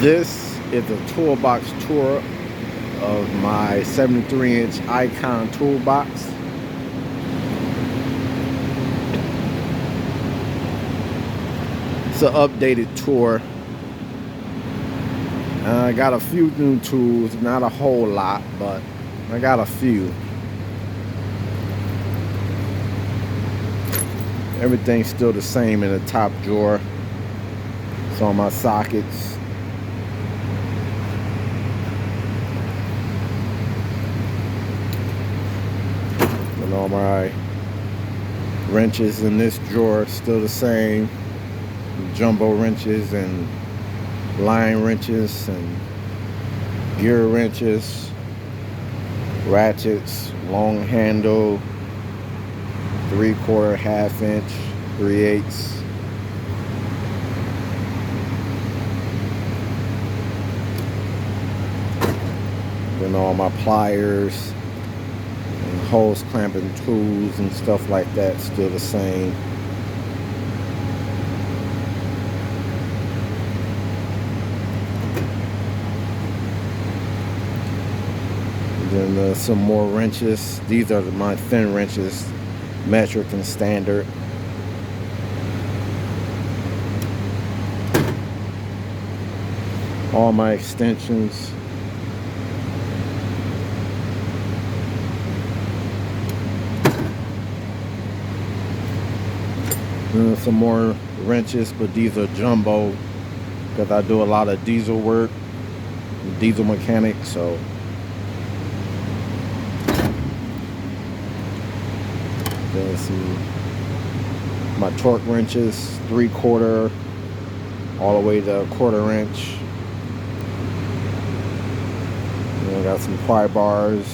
This is a toolbox tour of my 73-inch Icon toolbox. It's an updated tour. I got a few new tools, not a whole lot, but I got a few. Everything's still the same in the top drawer. It's on my sockets. And all my wrenches in this drawer still the same. Jumbo wrenches and line wrenches and gear wrenches, ratchets, long handle, 3/4, 1/2 inch, 3/8. Then all my pliers and hose clamping tools and stuff like that still the same. Then some more wrenches. These are my thin wrenches, metric and standard. All my extensions. And some more wrenches, but these are jumbo because I do a lot of diesel work, diesel mechanic, so there's my torque wrenches, 3/4 all the way to 1/4 inch. And I got some pry bars.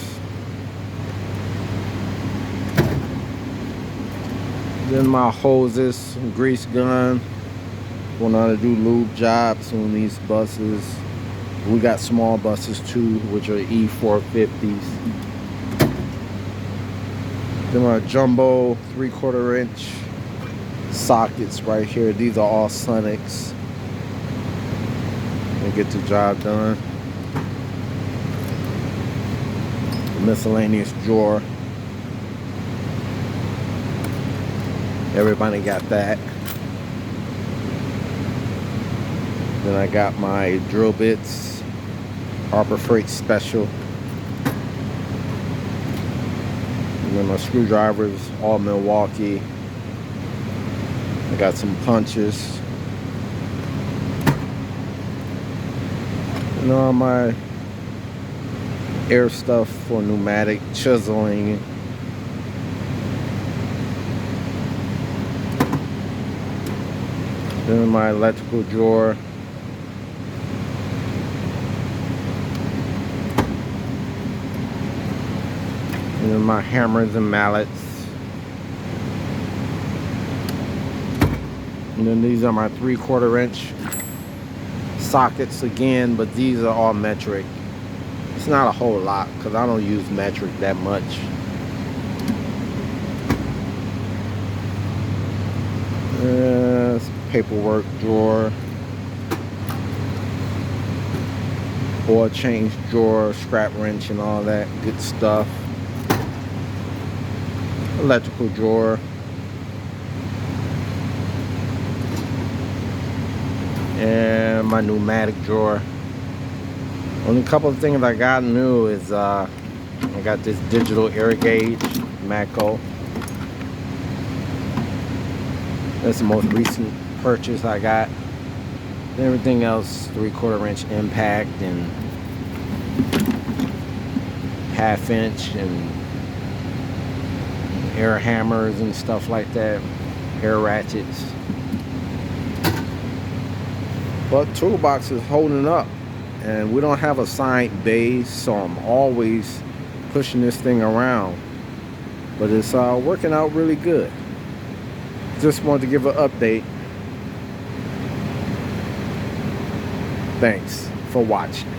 Then my hoses, grease gun. When I do lube jobs on these buses. We got small buses too, which are E450s. Then my jumbo 3/4 inch sockets right here. These are all Sonics. And get the job done. The miscellaneous drawer. Everybody got that. Then I got my drill bits, Harbor Freight Special. And then my screwdrivers, all Milwaukee. I got some punches. And all my air stuff for pneumatic chiseling. Then my electrical drawer. And then my hammers and mallets. And then these are my 3/4 inch sockets again, but these are all metric. It's not a whole lot because I don't use metric that much. Paperwork drawer, oil change drawer, scrap wrench and all that good stuff. Electrical drawer. And my pneumatic drawer. Only couple of things I got new is I got this digital air gauge, Matco. That's the most recent purchase I got. And everything else 3/4 inch impact and 1/2 inch and air hammers and stuff like that, air ratchets. But toolbox is holding up, and we don't have a assigned base, so I'm always pushing this thing around. But it's working out really good. Just wanted to give an update. Thanks for watching.